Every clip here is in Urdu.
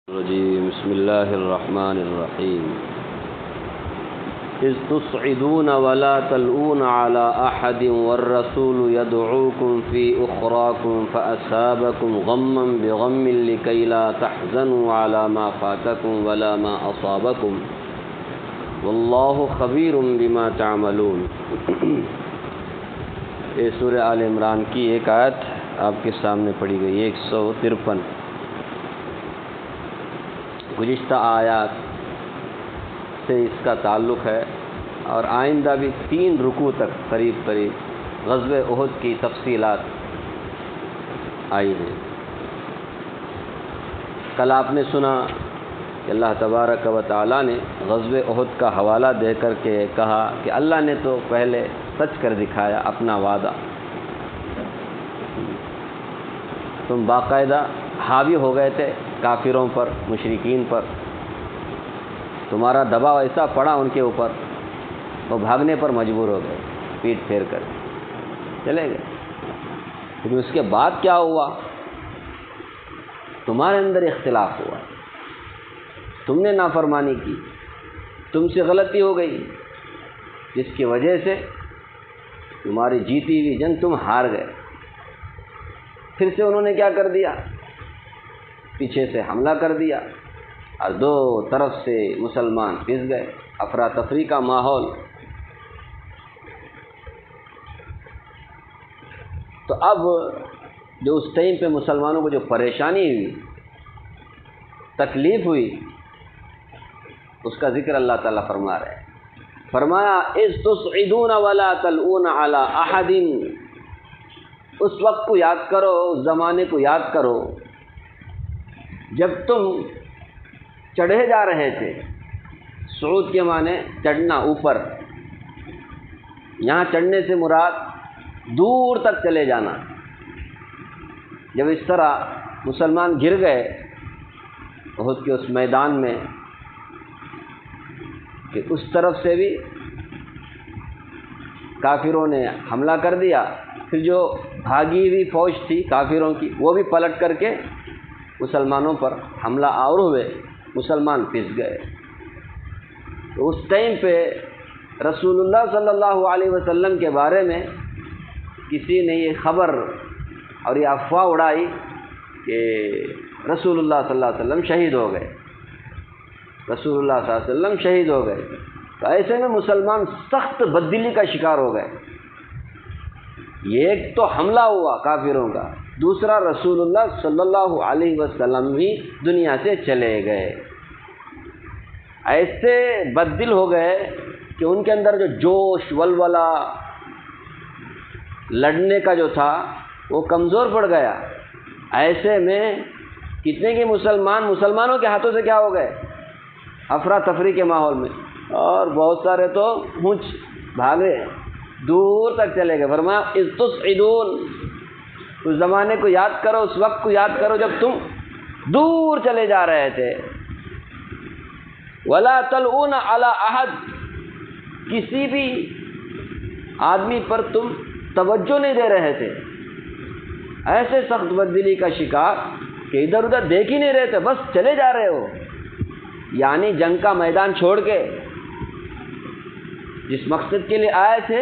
الرجيم بسم الله الرحمن الرحيم إذ تصعدون ولا تلؤون على أحد والرسول يدعوكم في أخراكم فأصابكم غما بغم لكي لا تحزنوا على ما فاتكم ولا ما أصابكم والله خبير بما تعملون۔ یہ سورہ آل عمران کی ایک آیت آپ کے سامنے پڑھی گئی 153۔ گزشتہ آیات سے اس کا تعلق ہے اور آئندہ بھی 3 رکوع تک قریب غزوہ احد کی تفصیلات آئی ہیں۔ کل آپ نے سنا کہ اللہ تبارک و تعالیٰ نے غزوہ احد کا حوالہ دے کر کے کہا کہ اللہ نے تو پہلے سچ کر دکھایا اپنا وعدہ، تم باقاعدہ حاوی ہو گئے تھے کافروں پر، مشرکین پر، تمہارا دباؤ ایسا پڑا ان کے اوپر وہ بھاگنے پر مجبور ہو گئے، پیٹ پھیر کر چلے گئے۔ لیکن اس کے بعد کیا ہوا؟ تمہارے اندر اختلاف ہوا، تم نے نافرمانی کی، تم سے غلطی ہو گئی، جس کی وجہ سے تمہاری جیتی ہوئی جنگ تم ہار گئے۔ پھر سے انہوں نے کیا کر دیا؟ پیچھے سے حملہ کر دیا اور 2 طرف سے مسلمان پس گئے، افراتفری کا ماحول۔ تو اب جو اس ٹائم پہ مسلمانوں کو جو پریشانی ہوئی، تکلیف ہوئی، اس کا ذکر اللہ تعالیٰ فرما رہے ہیں۔ فرمایا اذ تصعدون ولا تلؤون علی احد، اس وقت کو یاد کرو، اس زمانے کو یاد کرو جب تم چڑھے جا رہے تھے۔ صعود کے معنی چڑھنا، اوپر۔ یہاں چڑھنے سے مراد دور تک چلے جانا۔ جب اس طرح مسلمان گر گئے احد کے اس میدان میں کہ اس طرف سے بھی کافروں نے حملہ کر دیا، پھر جو بھاگی ہوئی فوج تھی کافروں کی وہ بھی پلٹ کر کے مسلمانوں پر حملہ آور ہوئے، مسلمان پس گئے۔ تو اس ٹائم پہ رسول اللہ صلی اللہ علیہ وسلم کے بارے میں کسی نے یہ خبر اور یہ افواہ اڑائی کہ رسول اللہ صلی اللہ علیہ وسلم شہید ہو گئے، رسول اللہ صلی اللہ علیہ وسلم شہید ہو گئے۔ تو ایسے میں مسلمان سخت بددلی کا شکار ہو گئے۔ یہ ایک تو حملہ ہوا کافروں کا، دوسرا رسول اللہ صلی اللہ علیہ وسلم بھی دنیا سے چلے گئے۔ ایسے بددل ہو گئے کہ ان کے اندر جو جوش، ولولہ، لڑنے کا جو تھا وہ کمزور پڑ گیا۔ ایسے میں کتنے کے مسلمانوں کے ہاتھوں سے کیا ہو گئے؟ افراتفری کے ماحول میں، اور بہت سارے تو مونچھ بھاگے، دور تک چلے گئے۔ فرمایا اذ تصعدون، اس زمانے کو یاد کرو، اس وقت کو یاد کرو جب تم دور چلے جا رہے تھے۔ ولا تلؤون علی احد، کسی بھی آدمی پر تم توجہ نہیں دے رہے تھے۔ ایسے سخت بددلی کا شکار کہ ادھر ادھر دیکھ ہی نہیں رہے تھے، بس چلے جا رہے ہو، یعنی جنگ کا میدان چھوڑ کے جس مقصد کے لیے آئے تھے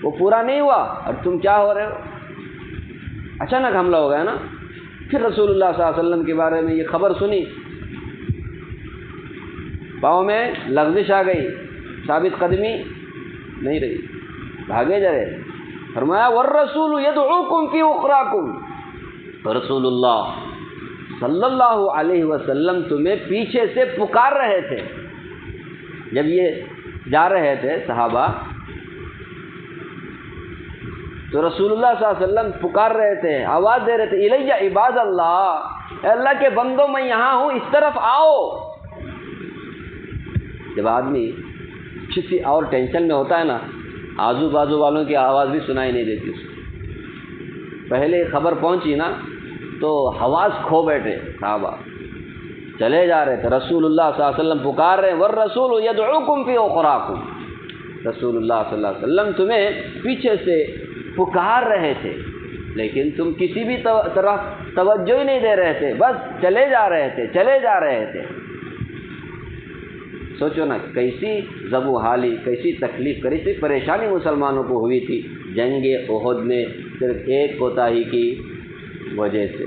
وہ پورا نہیں ہوا، اور تم کیا ہو رہے ہو؟ اچانک حملہ ہو گیا نا۔ پھر رسول اللہ صلی اللہ علیہ وسلم کے بارے میں یہ خبر سنی، پاؤں میں لغزش آ گئی، ثابت قدمی نہیں رہی، بھاگے جا رہے۔ فرمایا والرسول یدعوکم فی اخراکم، رسول اللہ صلی اللہ علیہ وسلم تمہیں پیچھے سے پکار رہے تھے۔ جب یہ جا رہے تھے صحابہ تو رسول اللہ صلی اللہ علیہ وسلم پکار رہے تھے، آواز دے رہے تھے، الیہ عباد اللہ، اے اللہ کے بندوں میں یہاں ہوں، اس طرف آؤ۔ جب آدمی کسی اور ٹینشن میں ہوتا ہے نا، آزو بازو والوں کی آواز بھی سنائی نہیں دیتی اس کو۔ پہلے خبر پہنچی نا تو حواس کھو بیٹھے صحابہ، چلے جا رہے تھے۔ رسول اللہ صلی اللہ علیہ وسلم پکار رہے ہیں، والرسول یدعوکم فی اخراکم، رسول اللہ صلی اللہ علیہ وسلم تمہیں پیچھے سے پکار رہے تھے۔ لیکن تم کسی بھی طرح توجہ ہی نہیں دے رہے تھے، بس چلے جا رہے تھے۔ سوچو نا کیسی ضب و حالی، کیسی تکلیف، کیسی پریشانی مسلمانوں کو ہوئی تھی جنگ احد میں صرف ایک کوتاہی کی وجہ سے۔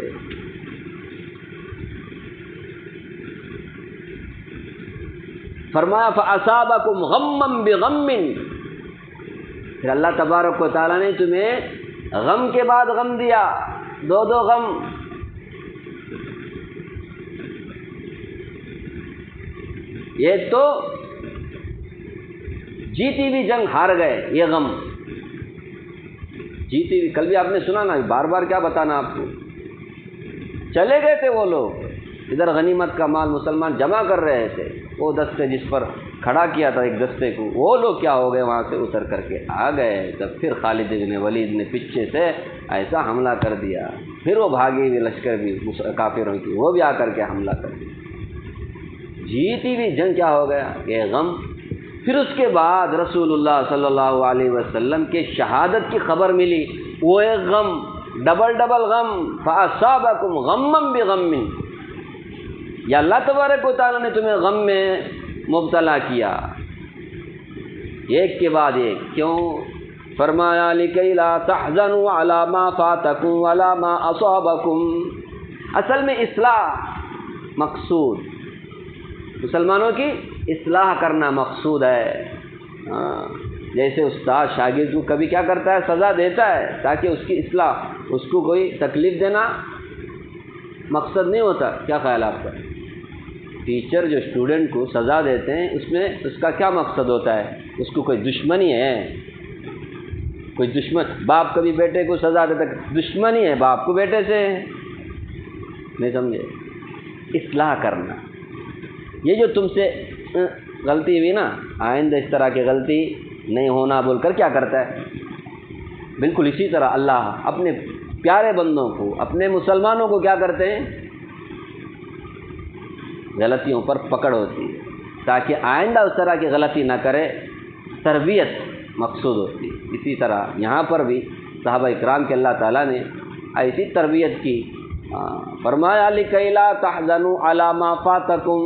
فرمایا فَأَصَابَكُمْ غَمًّا بِغَمٍّ، پھر اللہ تبارک و تعالیٰ نے تمہیں غم کے بعد غم دیا، دو غم۔ ایک تو جیتی ہوئی جنگ ہار گئے، یہ غم جیتی ہوئی، کل بھی آپ نے سنا نا، بار بار کیا بتانا آپ کو، چلے گئے تھے وہ لوگ، ادھر غنیمت کا مال مسلمان جمع کر رہے تھے، وہ دستے جس پر کھڑا کیا تھا ایک دستے کو، وہ لوگ کیا ہو گئے، وہاں سے اتر کر کے آ گئے۔ تب پھر خالد بن ولید نے پیچھے سے ایسا حملہ کر دیا، پھر وہ بھاگی ہوئی لشکر بھی کافروں کی، وہ بھی آ کر کے حملہ کر دیا۔ جیتی ہوئی جنگ کیا ہو گیا، یہ غم۔ پھر اس کے بعد رسول اللہ صلی اللہ علیہ وسلم کے شہادت کی خبر ملی، وہ ایک غم، ڈبل غم۔ فَأَصَابَكُمْ غَمًّا بِغَمٍّ، یا اللہ تبارک و تعالیٰ نے تمہیں غم میں مبتلا کیا، ایک کے بعد ایک۔ کیوں؟ فرمایا لِكَيْ لَا تَحْزَنُوا عَلَى مَا فَاتَكُمْ وَلَا مَا أَصَابَكُمْ، اصل میں اصلاح مقصود، مسلمانوں کی اصلاح کرنا مقصود ہے۔ جیسے استاد شاگرد کو کبھی کیا کرتا ہے، سزا دیتا ہے تاکہ اس کی اصلاح، اس کو کوئی تکلیف دینا مقصد نہیں ہوتا۔ کیا خیال آپ کا؟ ٹیچر جو اسٹوڈنٹ کو سزا دیتے ہیں اس میں اس کا کیا مقصد ہوتا ہے؟ اس کو کوئی دشمنی ہے، کوئی دشمن، باپ کبھی بیٹے کو سزا دیتا ہے، دشمنی ہے باپ کو بیٹے سے، نہیں سمجھے؟ اصلاح کرنا، یہ جو تم سے غلطی ہوئی نا، آئندہ اس طرح کی غلطی نہیں ہونا بول کر کیا کرتا ہے؟ بالکل اسی طرح اللہ اپنے پیارے بندوں کو، اپنے مسلمانوں کو کیا کرتے ہیں؟ غلطیوں پر پکڑ ہوتی ہے تاکہ آئندہ اس طرح کی غلطی نہ کرے، تربیت مقصود ہوتی ہے۔ اسی طرح یہاں پر بھی صحابہ اکرام کے اللہ تعالیٰ نے ایسی تربیت کی، فرمایا لِكَيْ لَا تَحْزَنُوا عَلَى مَا فَاتَكُمْ،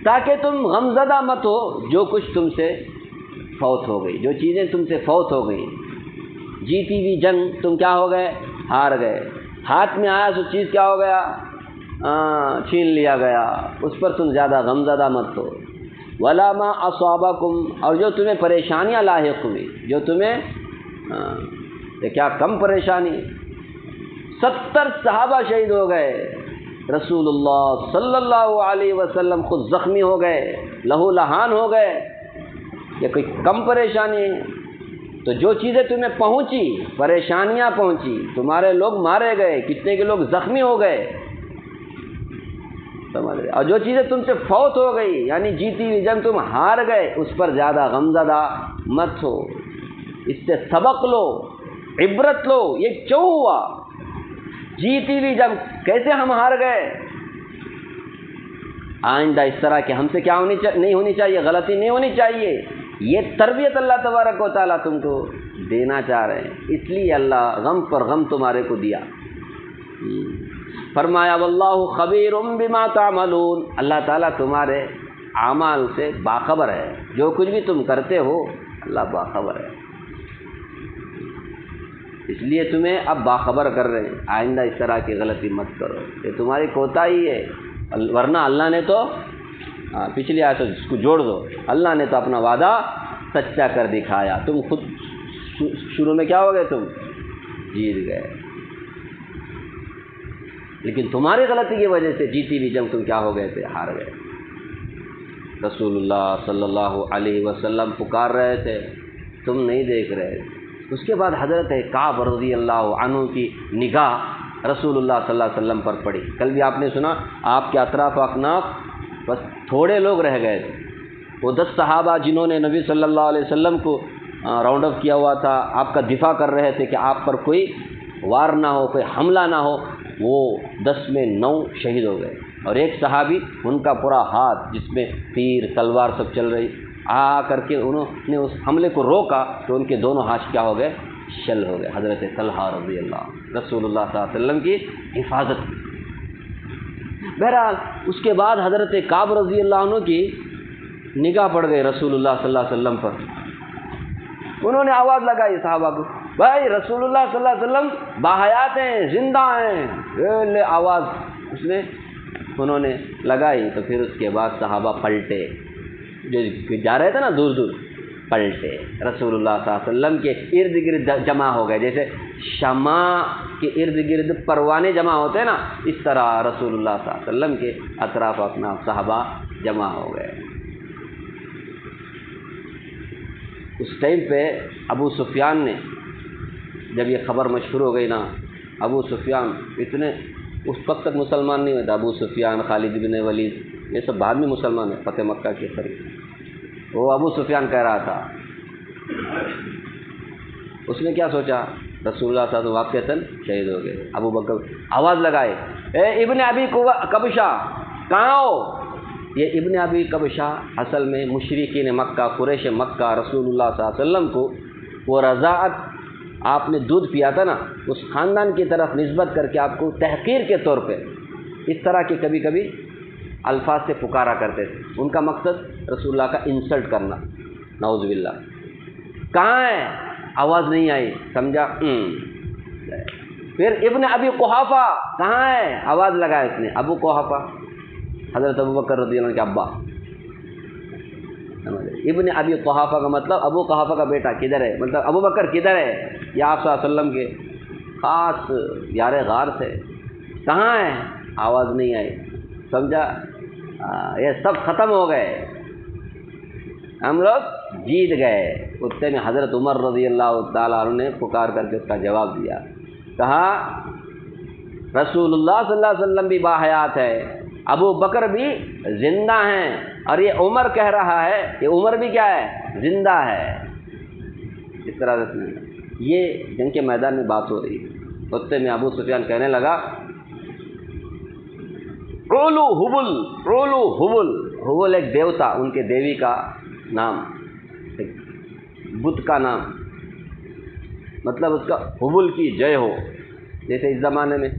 تاکہ تم غمزدہ مت ہو جو کچھ تم سے فوت ہو گئی، جو چیزیں تم سے فوت ہو گئی۔ جیتی ہوئی جنگ تم کیا ہو گئے؟ ہار گئے، ہاتھ میں آیا سو چیز کیا ہو گیا؟ چھین لیا گیا، اس پر تم زیادہ غمزدہ مت ہو۔ وَلَا مَا أَصَابَكُمْ، اور جو تمہیں پریشانیاں لاحق ہوئی، جو تمہیں یہ کیا کم پریشانی، 70 صحابہ شہید ہو گئے، رسول اللہ صلی اللہ علیہ وسلم خود زخمی ہو گئے، لہو لہان ہو گئے، یہ کوئی کم پریشانی ہے؟ تو جو چیزیں تمہیں پہنچی، پریشانیاں پہنچی، تمہارے لوگ مارے گئے، کتنے کے لوگ زخمی ہو گئے، سمجھ رہے؟ اور جو چیزیں تم سے فوت ہو گئی، یعنی جیتی ہوئی جنگ تم ہار گئے، اس پر زیادہ غمزدہ مت ہو، اس سے سبق لو، عبرت لو، یہ کیوں ہوا؟ جیتی ہوئی جنگ کیسے ہم ہار گئے؟ آئندہ اس طرح کہ ہم سے کیا نہیں ہونی چاہیے، غلطی نہیں ہونی چاہیے، یہ تربیت اللہ تبارک و تعالیٰ تم کو دینا چاہ رہے ہیں، اس لیے اللہ غم پر غم تمہارے کو دیا۔ فرمایا واللہ خبیر بما تعملون، اللہ تعالیٰ تمہارے اعمال سے باخبر ہے، جو کچھ بھی تم کرتے ہو اللہ باخبر ہے، اس لیے تمہیں اب باخبر کر رہے ہیں، آئندہ اس طرح کی غلطی مت کرو، یہ تمہاری کوتاہی ہے، ورنہ اللہ نے تو پچھلی آیت اس کو جوڑ دو، اللہ نے تو اپنا وعدہ سچا کر دکھایا، تم خود شروع میں کیا ہو گئے؟ تم جیت گئے، لیکن تمہاری غلطی کی وجہ سے جیتی بھی جنگ تم کیا ہو گئے تھے؟ ہار گئے۔ رسول اللہ صلی اللہ علیہ وسلم پکار رہے تھے، تم نہیں دیکھ رہے تھے۔ اس کے بعد حضرت کعب رضی اللہ عنہ کی نگاہ رسول اللہ صلی اللہ علیہ وسلم پر پڑی۔ کل بھی آپ نے سنا، آپ کے اطراف اکناف بس تھوڑے لوگ رہ گئے تھے، وہ 10 صحابہ جنہوں نے نبی صلی اللہ علیہ وسلم کو راؤنڈ اپ کیا ہوا تھا، آپ کا دفاع کر رہے تھے کہ آپ پر کوئی وار نہ ہو، کوئی حملہ نہ ہو، وہ 10 میں 9 شہید ہو گئے، اور ایک صحابی ان کا پورا ہاتھ جس میں تیر تلوار سب چل رہی، کر کے انہوں نے اس حملے کو روکا تو ان کے دونوں ہاتھ کیا ہو گئے؟ شل ہو گئے. حضرت طلحہ رضی اللہ رسول اللہ صلی اللہ علیہ وسلم کی حفاظت کی. بہرحال اس کے بعد حضرت کعب رضی اللہ عنہ کی نگاہ پڑ گئی رسول اللہ صلی اللہ علیہ وسلم پر. انہوں نے آواز لگائی صحابہ کو, بھائی رسول اللہ صلی اللہ علیہ وسلم باحیات ہیں, زندہ ہیں. آواز انہوں نے لگائی. تو پھر اس کے بعد صحابہ پلٹے, جو جا رہے تھے نا دور دور, پلٹے. رسول اللہ صلی اللہ علیہ وسلم کے ارد گرد جمع ہو گئے, جیسے شمع کے ارد گرد پروانے جمع ہوتے ہیں نا, اس طرح رسول اللہ صلی اللہ علیہ وسلم کے اطراف اپنا صحابہ جمع ہو گئے. اس ٹائم پہ ابو سفیان نے, جب یہ خبر مشہور ہو گئی نا, ابو سفیان اتنے اس وقت تک مسلمان نہیں ہوئے تھے. ابو سفیان, خالد بن ولید, یہ سب بعد میں مسلمان ہیں فتح مکہ کے قریب. وہ ابو سفیان کہہ رہا تھا, اس نے کیا سوچا, رسول اللہ صلی اللہ علیہ وسلم واقعتاً شہید ہو گئے. ابو بکر آواز لگائے, اے ابن ابی کبشہ کہاں ہو. یہ ابن ابی کبشہ اصل میں مشرکین مکہ, قریش مکہ رسول اللہ صلی اللہ علیہ وسلم کو وہ رضاعت, آپ نے دودھ پیا تھا نا, اس خاندان کی طرف نسبت کر کے آپ کو تحقیر کے طور پہ اس طرح کے کبھی کبھی الفاظ سے پکارا کرتے تھے. ان کا مقصد رسول اللہ کا انسلٹ کرنا, نعوذ باللہ. کہاں ہے, آواز نہیں آئی, سمجھا. پھر ابن ابی قحافہ کہاں ہے, آواز لگایا اس نے. ابو قحافہ حضرت ابو بکر رضی اللہ عنہ کے ابا. ابن ابی قحافہ کا مطلب ابو قحافہ کا بیٹا کدھر ہے, مطلب ابو بکر کدھر ہے. یہ آپ صلی اللہ علیہ وسلم کے خاص یار غار تھے. کہاں ہے, آواز نہیں آئی, سمجھا. یہ سب ختم ہو گئے, ہم لوگ جیت گئے. اتنے میں حضرت عمر رضی اللہ تعالیٰ عنہ نے پکار کر کے اس کا جواب دیا. کہا رسول اللہ صلی اللہ علیہ وسلم بھی باحیات ہے, ابو بکر بھی زندہ ہیں, اور یہ عمر کہہ رہا ہے کہ عمر بھی کیا ہے, زندہ ہے. اس طرح سے یہ جنگ کے میدان میں بات ہو رہی ہے. اتنے میں ابو سفیان کہنے لگا, رولو حبل, رولو حبل. حبل ایک دیوتا, ان کے دیوی کا نام, ایک بت کا نام, مطلب اس کا حبل کی جے ہو. جیسے اس زمانے میں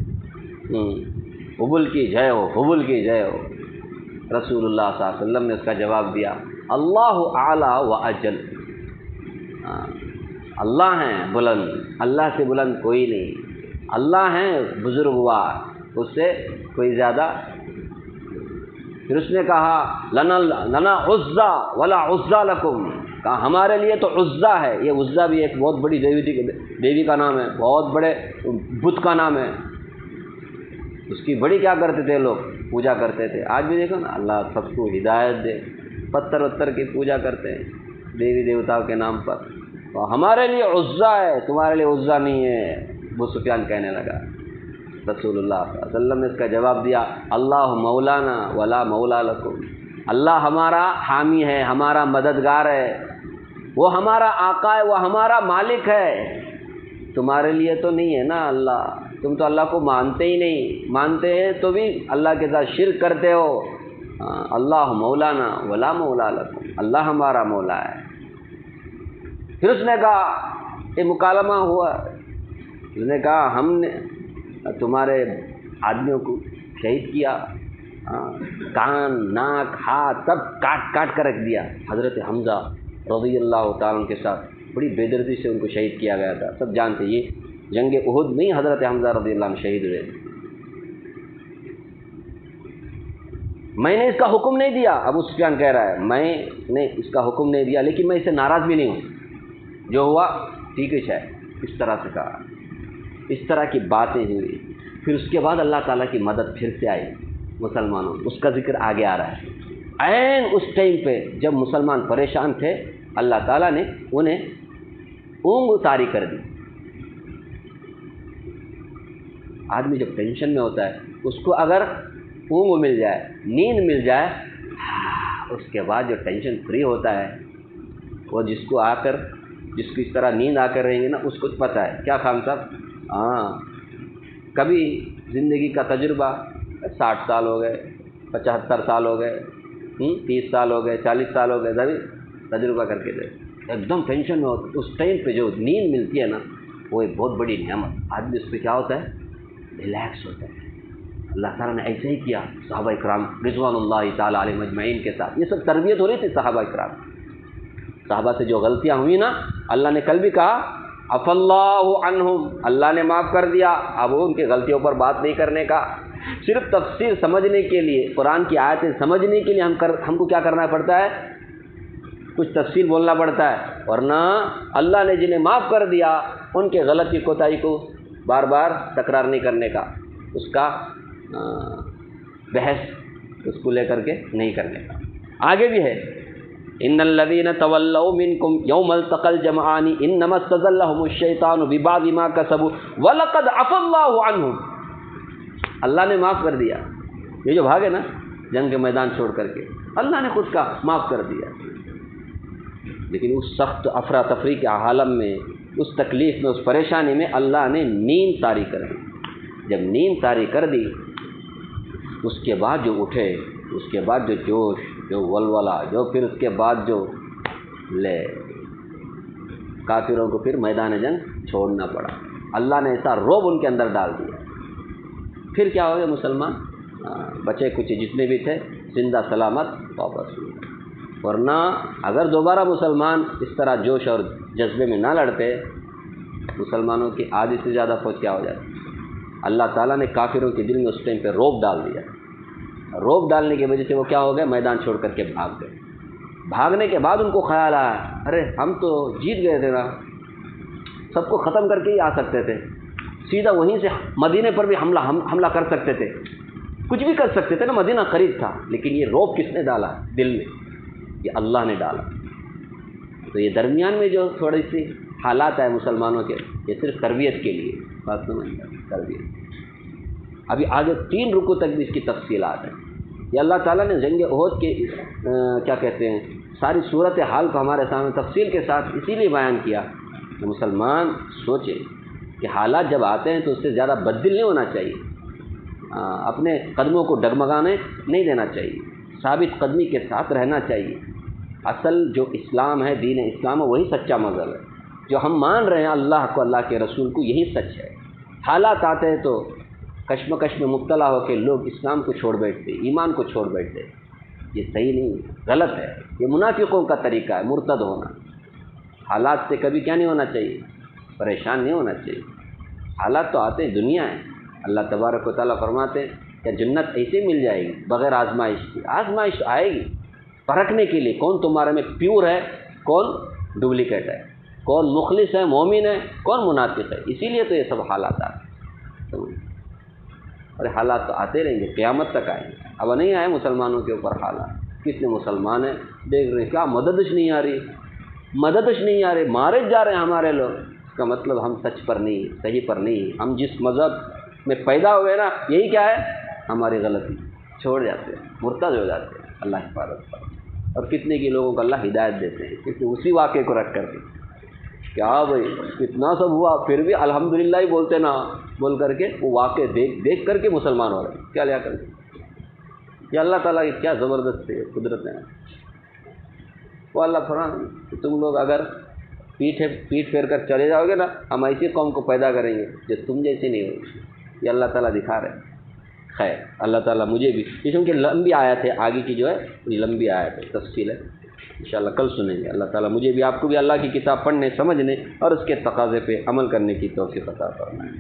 حبل کی جے ہو, حبل کی جے ہو. رسول اللہ صلی اللہ علیہ وسلم نے اس کا جواب دیا, اللہ اعلیٰ و اجل. اللہ ہیں بلند, اللہ سے بلند کوئی نہیں. اللہ ہیں بزرگوار, اس سے کوئی زیادہ. پھر اس نے کہا لنا عزا ولا عزا لکم. کہا ہمارے لیے تو عزا ہے. یہ عزا بھی ایک بہت بڑی دیوی کا نام ہے, بہت بڑے بت کا نام ہے. اس کی بڑی کیا کرتے تھے لوگ, پوجا کرتے تھے. آج بھی دیکھو نا, اللہ سب کو ہدایت دے, پتھر وتر کی پوجا کرتے ہیں دیوی دیوتاؤں کے نام پر. تو ہمارے لیے عزا ہے, تمہارے لیے عزا نہیں ہے. ابو سفیان کہنے لگا. رسول اللہ صلی اللہ علیہ وسلم نے اس کا جواب دیا, اللہ مولانا ولا مولا لکم. اللہ ہمارا حامی ہے, ہمارا مددگار ہے, وہ ہمارا آقا ہے, وہ ہمارا مالک ہے. تمہارے لیے تو نہیں ہے نا اللہ, تم تو اللہ کو مانتے ہی نہیں. مانتے ہیں تو بھی اللہ کے ساتھ شرک کرتے ہو. اللہ مولانا ولا مولا لکم, اللہ ہمارا مولا ہے. پھر اس نے کہا, یہ مکالمہ ہوا, اس نے کہا ہم نے تمہارے آدمیوں کو شہید کیا, کان ناک ہاتھ سب کاٹ کاٹ کر رکھ دیا. حضرت حمزہ رضی اللہ تعالیٰ عنہ کے ساتھ بڑی بے دردی سے ان کو شہید کیا گیا تھا. سب جانتے یہ جنگ احد میں حضرت حمزہ رضی اللہ عنہ شہید ہوئے. میں نے اس کا حکم نہیں دیا, ابو سفیان کہہ رہا ہے, میں نے اس کا حکم نہیں دیا, لیکن میں اس سے ناراض بھی نہیں ہوں. جو ہوا ٹھیک ہے. اس طرح سے کہا, اس طرح کی باتیں ہوئی. پھر اس کے بعد اللہ تعالیٰ کی مدد پھر سے آئی مسلمانوں, اس کا ذکر آگے آ رہا ہے. عین اس ٹائم پہ جب مسلمان پریشان تھے, اللہ تعالیٰ نے انہیں اونگ طاری کر دی. آدمی جب ٹینشن میں ہوتا ہے, اس کو اگر اونگ مل جائے, نیند مل جائے, اس کے بعد جو ٹینشن فری ہوتا ہے, وہ جس کو اس طرح نیند آ کر رہیں گے نا, اس کو پتہ ہے. کیا خان صاحب, کبھی زندگی کا تجربہ 60 سال ہو گئے, 75 سال ہو گئے, 30 سال ہو گئے, 40 سال ہو گئے, تبھی تجربہ کر کے دے, ایک دم ٹینشن میں ہوتا. اس ٹائم پہ جو نیند ملتی ہے نا, وہ ایک بہت بڑی نعمت، آدمی اس پہ کیا ہوتا ہے، ریلیکس ہوتا ہے۔ اللہ تعالیٰ نے ایسے ہی کیا صحابہ کرام رضوان اللہ تعالیٰ علیہ مجمعین کے ساتھ، یہ سب تربیت ہو رہی تھی صحابہ کرام، صحابہ سے جو غلطیاں ہوئی نا، اللہ نے کل بھی کہا عفا اللہ عنہم، اللہ نے معاف کر دیا۔ اب ان کی غلطیوں پر بات نہیں کرنے کا، صرف تفسیر سمجھنے کے لیے، قرآن کی آیتیں سمجھنے کے لیے ہم کو کیا کرنا پڑتا ہے، کچھ تفسیر بولنا پڑتا ہے، ورنہ اللہ نے جنہیں معاف کر دیا ان کے غلطی کوتاہی کو بار بار تکرار نہیں کرنے کا، اس کا بحث اس کو لے کر کے نہیں کرنے کا۔ آگے بھی ہے ان الذين تولوا منكم يوم التقى الجمعان انما استزلهم الشيطان ببعض ما كسبوا ولقد عفا الله عنهم، اللہ نے معاف کر دیا، یہ جو بھاگے نا جنگ کے میدان چھوڑ کر کے، اللہ نے خود کا معاف کر دیا، لیکن اس سخت افراتفری کے عالم میں، اس تکلیف میں، اس پریشانی میں اللہ نے نیند طاری کر دی۔ جب نیند طاری کر دی اس کے بعد جو اٹھے، اس کے بعد جو جوش، جو ولولہ، جو پھر اس کے بعد جو لے کافروں کو پھر میدان جنگ چھوڑنا پڑا، اللہ نے ایسا روب ان کے اندر ڈال دیا۔ پھر کیا ہو گیا، مسلمان بچے کچھ جتنے بھی تھے زندہ سلامت واپس ہوئے، ورنہ اگر دوبارہ مسلمان اس طرح جوش اور جذبے میں نہ لڑتے، مسلمانوں کی آدھی سے زیادہ فوج کیا ہو جاتی۔ اللہ تعالیٰ نے کافروں کے دل میں اس ٹائم پہ روب ڈال دیا، روب ڈالنے کی وجہ سے وہ کیا ہو گئے، میدان چھوڑ کر کے بھاگ گئے۔ بھاگنے کے بعد ان کو خیال آیا ارے ہم تو جیت گئے تھے نا، سب کو ختم کر کے ہی آ سکتے تھے، سیدھا وہیں سے مدینے پر بھی حملہ کر سکتے تھے، کچھ بھی کر سکتے تھے نا، مدینہ قریب تھا، لیکن یہ روب کس نے ڈالا دل میں، یہ اللہ نے ڈالا۔ تو یہ درمیان میں جو تھوڑی سی حالات آئے مسلمانوں کے، یہ صرف تربیت کے لیے، بات سمجھ تربیت۔ ابھی آگے 3 رکوع تک بھی اس کی تفصیلات ہیں۔ یہ اللہ تعالیٰ نے جنگ احد کے کیا کہتے ہیں ساری صورت حال کو ہمارے سامنے تفصیل کے ساتھ اسی لیے بیان کیا کہ مسلمان سوچے کہ حالات جب آتے ہیں تو اس سے زیادہ بددل نہیں ہونا چاہیے، اپنے قدموں کو ڈگمگانے نہیں دینا چاہیے، ثابت قدمی کے ساتھ رہنا چاہیے۔ اصل جو اسلام ہے، دین اسلام ہے، وہی سچا مذہب ہے، جو ہم مان رہے ہیں اللہ کو، اللہ کے رسول کو، یہی سچ ہے۔ حالات آتے ہیں تو کشمکش میں مبتلا ہو کے لوگ اسلام کو چھوڑ بیٹھتے، ایمان کو چھوڑ بیٹھتے، یہ صحیح نہیں، غلط ہے، یہ منافقوں کا طریقہ ہے مرتد ہونا۔ حالات سے کبھی کیا نہیں ہونا چاہیے، پریشان نہیں ہونا چاہیے۔ حالات تو آتے ہیں، دنیا ہے، اللہ تبارک و تعالیٰ فرماتے ہیں کہ جنت ایسے مل جائے گی بغیر آزمائش کی، آزمائش آئے گی پرکھنے کے لیے کون تمہارے میں پیور ہے، کون ڈپلیکیٹ ہے، کون مخلص ہے، مومن ہے، کون منافق ہے۔ اسی لیے تو یہ سب حالات آتے ہیں، اور حالات تو آتے رہیں گے، قیامت تک آئیں گے۔ اب نہیں آئے مسلمانوں کے اوپر حالات، کتنے مسلمان ہیں دیکھ رہے ہیں کیا مددش نہیں آ رہی، مددش نہیں آ رہی، مارے جا رہے ہیں ہمارے لوگ۔ اس کا مطلب ہم سچ پر نہیں، صحیح پر نہیں، ہم جس مذہب میں پیدا ہوئے نا، یہی کیا ہے ہماری غلطی، چھوڑ جاتے ہیں، مرتد ہو جاتے ہیں، اللہ حفاظت پر۔ اور کتنے کی لوگوں کو اللہ ہدایت دیتے ہیں کیونکہ اسی واقعے کو رکھ کر کے، کیا بھائی کتنا سب ہوا پھر بھی الحمدللہ ہی بولتے نا، بول کر کے وہ واقعے دیکھ کر کے مسلمان ہو رہے ہیں، کیا لیا کر کے۔ یہ اللہ تعالیٰ کی کیا زبردست قدرت ہے۔ وہ اللہ فرمان کہ تم لوگ اگر پیٹھ پھیر کر چلے جاؤ گے نا، ہم ایسی قوم کو پیدا کریں گے جو تم جیسی نہیں ہوگی، یہ اللہ تعالیٰ دکھا رہے ہیں۔ خیر اللہ تعالیٰ مجھے بھی، کیونکہ لمبی آیت ہے، آگے کی جو ہے لمبی آیت ہے، تفصیل ہے، انشاءاللہ کل سنیں گے۔ اللہ تعالیٰ مجھے بھی آپ کو بھی اللہ کی کتاب پڑھنے، سمجھنے اور اس کے تقاضے پہ عمل کرنے کی توفیق عطا فرمائے۔